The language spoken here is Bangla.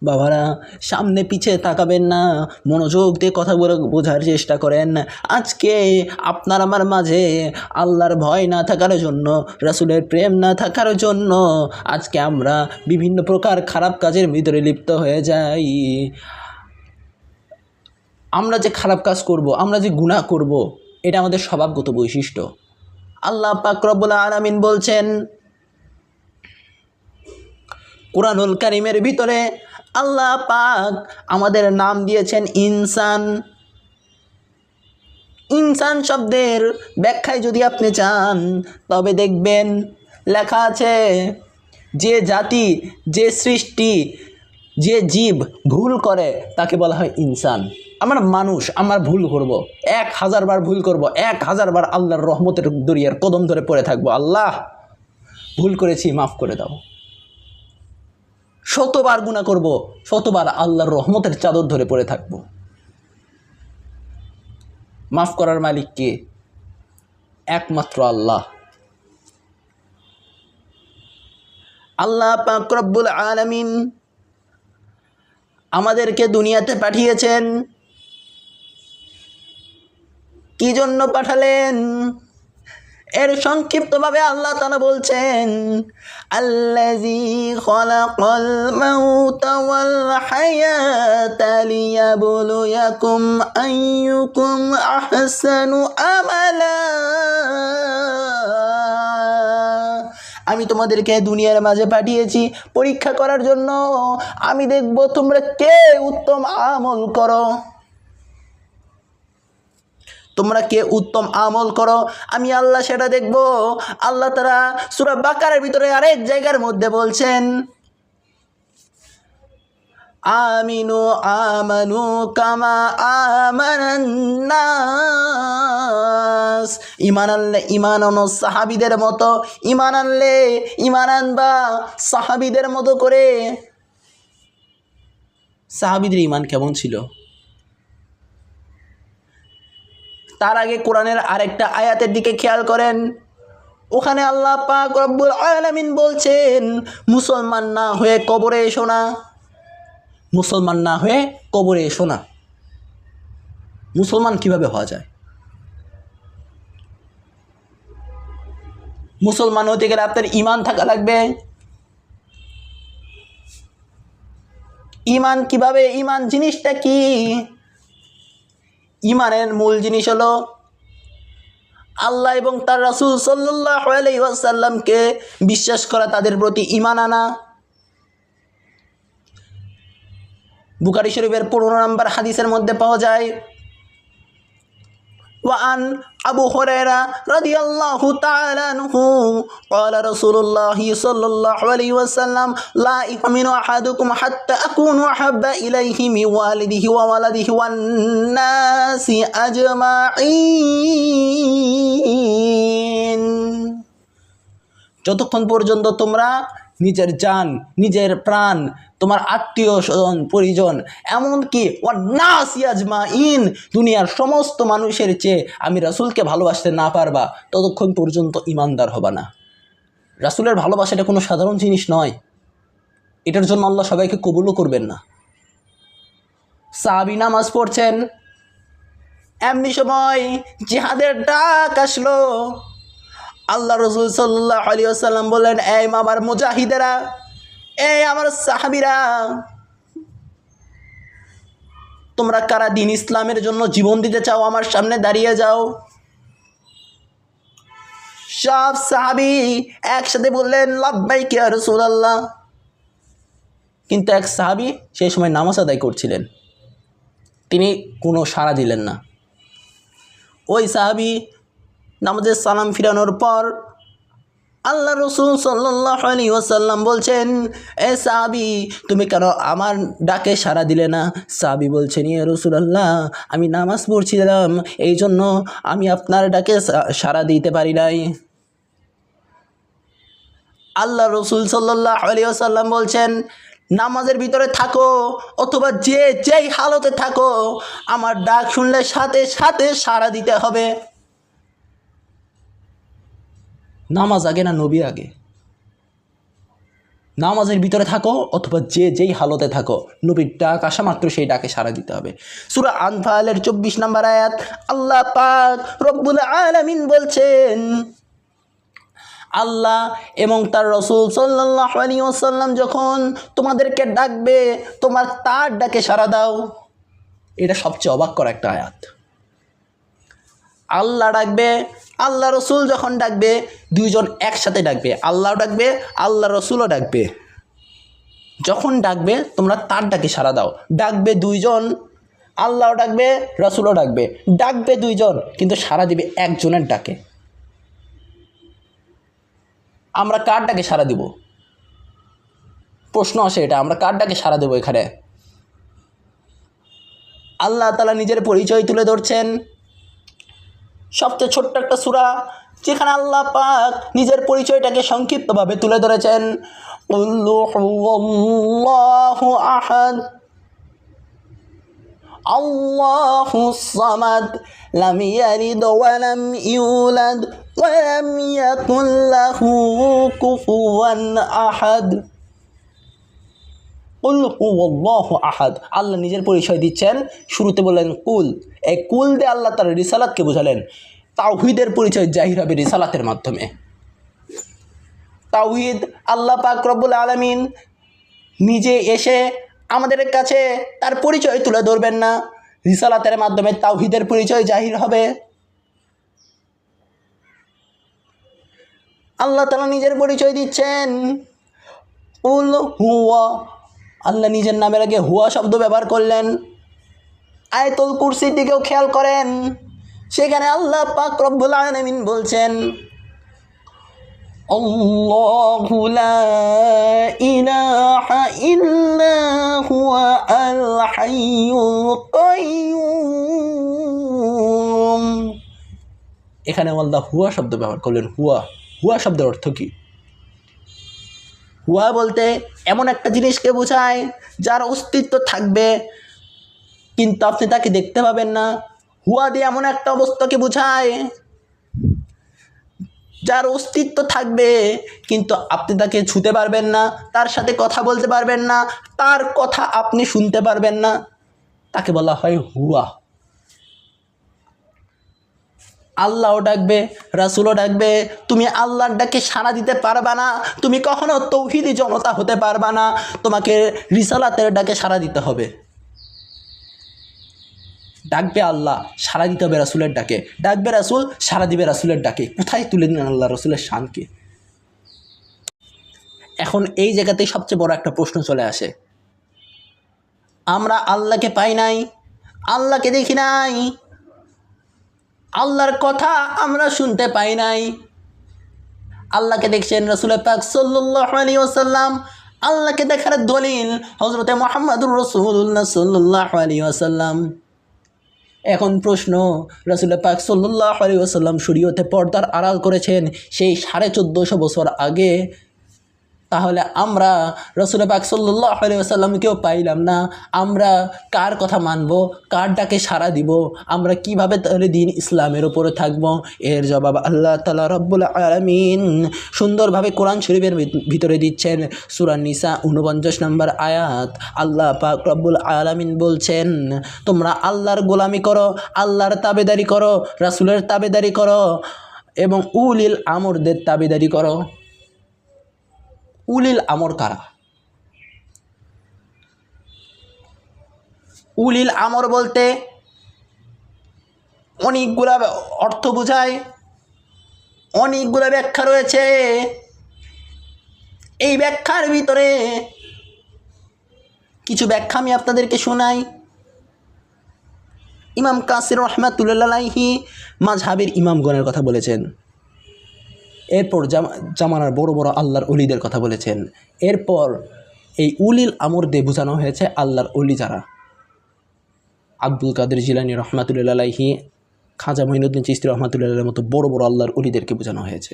বাবারা, সামনে পিছিয়ে তাকাবেন না, মনোযোগ দিয়ে কথা বোঝার চেষ্টা করেন। আজকে আপনার আমার মাঝে আল্লাহর ভয় না থাকার জন্য, রাসূলের প্রেম না থাকার জন্য আজকে আমরা বিভিন্ন প্রকার খারাপ কাজের ভিতরে লিপ্ত হয়ে যাই। আমরা যে খারাপ কাজ করব, আমরা যে গুনাহ করব, এটা আমাদের স্বভাবগত বৈশিষ্ট্য। আল্লাহ পাক রব্বুল আলামিন বলছেন কুরআনুল কারীমের ভিতরে, আল্লাহ পাক আমাদের নাম দিয়েছেন ইনসান। ইনসান শব্দের ব্যাখ্যায় যদি আপনি চান তবে দেখবেন লেখা আছে যে জাতি, যে সৃষ্টি, যে জীব ভুল করে তাকে বলা হয় ইনসান। আমরা মানুষ, আমরা ভুল করব, 1000 বার ভুল করব, 1000 বার আল্লাহর রহমতের দরিয়ার কদম ধরে পড়ে থাকবো, আল্লাহ ভুল করেছি মাফ করে দাও। 100 বার গুনাহ করব, 100 বার আল্লাহর রহমতের চাদর ধরে পড়ে থাকব। মাফ করার মালিক কে? একমাত্র আল্লাহ। আল্লাহ পাক রব্বুল আলামিন আমাদেরকে দুনিয়াতে পাঠিয়েছেন। কি জন্য পাঠালেন? এর সংক্ষিপ্তভাবে আল্লাহ তাআলা বলছেন, আল্লাযী খালাকাল মাউতা ওয়াল হায়াতা লিয়াবলুয়াকুম আইয়ুকুম আহসানু আমালা। আমি তোমাদেরকে দুনিয়ার মাঝে পাঠিয়েছি পরীক্ষা করার জন্য। আমি দেখব তোমরা কে উত্তম আমল করো, তোমরা কে উত্তম আমল করো, আমি আল্লাহ সেটা দেখব। আল্লাহ তাআলা সূরা বাকারার ভিতরে আরেক জায়গার মধ্যে বলছেন, আমানু কামা আমানান নাস। ঈমান আনলে ঈমান আনো সাহাবীদের মতো, ঈমান আনলে ঈমান আনবা সাহাবীদের মতো করে। সাহাবীদের ঈমান কেমন ছিল? তার আগে কোরআনের আরেকটা আয়াতের দিকে খেয়াল করেন, ওখানে আল্লাহ পাক রব্বুল আলামিন বলছেন, মুসলমান না হয়ে কবরে এসো না, মুসলমান না হয়ে কবরে এসো না। মুসলমান কিভাবে হওয়া যায়? মুসলমান হতে গেলে আপনার ঈমান থাকা লাগবে। ঈমান কিভাবে? ঈমান জিনিসটা কি? ঈমানের মূল জিনিস হলো আল্লাহ এবং তার রাসূল সাল্লাল্লাহু আলাইহি ওয়াসাল্লামকে বিশ্বাস করা, তাদের প্রতি ঈমান আনা। বুখারী শরীফের 15 নম্বর হাদিসের মধ্যে পাওয়া যায়, وعن أبو هريرة رضي الله تعالى عنه قال رسول الله صلى الله عليه وسلم لا يؤمن أحدكم حتى أكون أحب إليه من والده وولده والناس أجمعين। যতক্ষণ পর্যন্ত তোমরা নিজের জান, নিজের প্রাণ, তোমার আত্মীয় স্বজন পরিজন, এমনকি ওয়ান্নাস আজমাইন, দুনিয়ার সমস্ত মানুষের চেয়ে আমি রাসূলকে ভালোবাসতে না পারবা, ততক্ষণ পর্যন্ত ঈমানদার হবা না। রাসূলের ভালোবাসাটা কোনো সাধারণ জিনিস নয়, এটার জন্য আল্লাহ সবাইকে কবুলও করবেন না। সাহাবী নামাজ পড়ছেন, এমনি সময় জিহাদের ডাক আসলো। আল্লাহ রাসূল সাল্লাল্লাহু আলাইহি ওয়াসাল্লাম বললেন, এই আমার মুজাহিদেরা, এই আমার সাহাবীরা, তোমরা কারা দ্বীন ইসলামের জন্য জীবন দিতে চাও আমার সামনে দাঁড়িয়ে যাও। সব সাহাবী একসাথে বললেন, লাব্বাইক ইয়া রাসূলুল্লাহ। কিন্তু এক সাহাবী সেই সময় নামাজ আদায় করছিলেন, তিনি কোনো সাড়া দিলেন না। ওই সাহাবী নামাজের সালাম ফিরানোর পর আল্লাহ রাসূল সাল্লাল্লাহু আলাইহি ওয়াসাল্লাম বলছেন, এ সাহাবী, তুমি কেন আমার ডাকে সাড়া দিলে না? সাহাবী বলছেন, ইয়া রাসূলুল্লাহ, আমি নামাজ পড়ছিলাম, এই জন্য আমি আপনার ডাকে সাড়া দিতে পারি নাই। আল্লাহ রাসূল সাল্লাল্লাহু আলাইহি ওয়াসাল্লাম বলছেন, নামাজের ভিতরে থাকো অথবা যেই হালতে থাকো, আমার ডাক শুনলে সাথে সাথে সাড়া দিতে হবে। নামাজ আগে না নবী আগে? নামাজের ভিতরে থাকো অথবা যেই হালতে থাকো, নবীর ডাক আসা মাত্র সেই ডাকে সাড়া দিতে হবে। সূরা আনফালের 24 নম্বর আয়াত, আল্লাহ পাক রব্বুল আলামিন বলছেন, আল্লাহ এবং তার রাসূল সাল্লাল্লাহু আলাইহি ওয়াসাল্লাম যখন তোমাদেরকে ডাকবে, তোমার তার ডাকে সাড়া দাও। এটা সবচেয়ে অবাক করা একটা আয়াত। আল্লাহ ডাকবে, আল্লাহ রসুল যখন ডাকবে, দুইজন একসাথে ডাকবে, আল্লাহ ডাকবে, আল্লাহ রসুলও ডাকবে। যখন ডাকবে তোমরা তার ডাকে সাড়া দাও। ডাকবে দুইজন, আল্লাহও ডাকবে, রসুলও ডাকবে। ডাকবে দুইজন, কিন্তু সাড়া দিবে একজনের ডাকে। আমরা কার ডাকে সাড়া দিব? প্রশ্ন আসে এটা, আমরা কার ডাকে সাড়া দেবো? এখানে আল্লাহ তাআলা নিজের পরিচয় তুলে ধরছেন। সবচেয়ে ছোট্ট একটা সূরা যেখানে আল্লাহ পাক নিজের পরিচয়টাকে সংক্ষিপ্তভাবে তুলে ধরেছেন। কুল হুয়াল্লাহু আহাদ আল্লাহুস সামাদ লাম ইয়ালিদ ওয়া লাম ইউলাদ ওয়া লাম ইয়াকুল লাহু কুফুয়ান আহাদ। কুল হুয়াল্লাহু আহাদ, আল্লাহ নিজের পরিচয় দিচ্ছেন। শুরুতে বললেন কুল। এই কুল দিয়ে আল্লাহ তার রিসালাতকে বোঝালেন। তাওহীদের পরিচয় জাহির হবে রিসালাতের মাধ্যমে। তাওহীদ, আল্লাহ পাক রব্বুল আলামিন নিজে এসে আমাদের কাছে তার পরিচয় তুলে ধরবেন না, রিসালাতের মাধ্যমে তাওহীদের পরিচয় জাহির হবে। আল্লাহ তাআলা নিজের পরিচয় দিচ্ছেন। কুল হুয়া, আল্লাহ নিজের নামের আগে হুয়া শব্দ ব্যবহার করলেন। আয়াতুল কুরসির দিকেও খেয়াল করেন, সেখানে আল্লাহ পাক রব্বুল আলামিন বলছেন, আল্লাহু লা ইলাহা ইল্লা হুয়া আল হাইয়ুল কাইয়্যুম। এখানে আল্লাহ হুয়া শব্দ ব্যবহার করলেন। হুয়া শব্দের অর্থ কি? হুয়া বলতে এমন একটা জিনিসকে বোঝায় যার অস্তিত্ব থাকবে কিন্তু আপনি তাকে দেখতে পাবেন না। হুয়া দিয়ে এমন একটা অবস্থাকে বোঝায় যার অস্তিত্ব থাকবে কিন্তু আপনি তাকে ছুঁতে পারবেন না, তার সাথে কথা বলতে পারবেন না, তার কথা আপনি শুনতে পারবেন না, তাকে বলা হয় হুয়া। আল্লাহও ডাকবে, রাসূলও ডাকবে, তুমি আল্লাহর ডাকে সাড়া দিতে পারবা না, তুমি কখনো তৌহিদি জনতা হতে পারবা না, তোমাকে রিসালাতের ডাকে সাড়া দিতে হবে। ডাকবে আল্লাহ, সাড়া দিতে হবে রাসূলের ডাকে, ডাকবে রাসূল, সাড়া দিবে রাসূলের ডাকে। কোথায় তুলে দিলেন আল্লাহ রাসূলের শানকে? এখন এই জায়গাতেই সবচেয়ে বড় একটা প্রশ্ন চলে আসে, আমরা আল্লাহকে পাই নাই, আল্লাহকে দেখি নাই, আল্লাহর কথা আমরা শুনতে পাই নাই। আল্লাহকে দেখছেন রাসূল পাক সাল্লাল্লাহু আলাইহি ওয়াসাল্লাম, আল্লাহকে দেখার দলিল হযরতে মুহাম্মদুর রাসূলুল্লাহ সাল্লাল্লাহু আলাইহি ওয়াসাল্লাম। এখন প্রশ্ন, রাসূল পাক সাল্লাল্লাহু আলাইহি ওয়াসাল্লাম শরীয়তে পর্দার আড়াল করেছেন সেই 1450 বছর আগে, তাহলে আমরা রাসূল পাক সাল্লাল্লাহু আলাইহি ওয়াসাল্লামকেও পাইলাম না, আমরা কার কথা মানব, কার ডাকে সাড়া দিব, আমরা কিভাবে তাহলে দিন ইসলামের উপরে থাকব? এর জবাব আল্লাহ তাআলা রব্বুল আলামিন সুন্দরভাবে কোরআন শরীফের ভিতরে দিচ্ছেন। সূরা নিসা 49 নম্বর আয়াত, আল্লাহ পাক রব্বুল আলামিন বলছেন, তোমরা আল্লাহর গোলামি করো, আল্লাহর তাবেদারি করো, রাসূলের তাবেদারি করো এবং উলিল আমরদের তাবেদারি করো। উলিল আমর কারা? উলিল আমর বলতে অনেকগুলা অর্থ বোঝায়, অনেকগুলো ব্যাখ্যা রয়েছে। এই ব্যাখ্যার ভিতরে কিছু ব্যাখ্যা আমি আপনাদেরকে শোনাই। ইমাম কাসির রাহমাতুল্লাহি আলাইহি মাযহাবের ইমামগণের কথা বলেছেন, এরপর জামানার বড় বড় আল্লাহর ওলিদের কথা বলেছেন। এরপর এই উলিল আমর দিয়ে বোঝানো হয়েছে আল্লাহর ওলি যারা, আব্দুল কাদের জিলানী রহমাতুল্লাহি আলাইহি, খাজা মঈনুদ্দিন চিশতি রহমাতুল্লাহির মতো বড় বড় আল্লাহর ওলিদেরকে বোঝানো হয়েছে।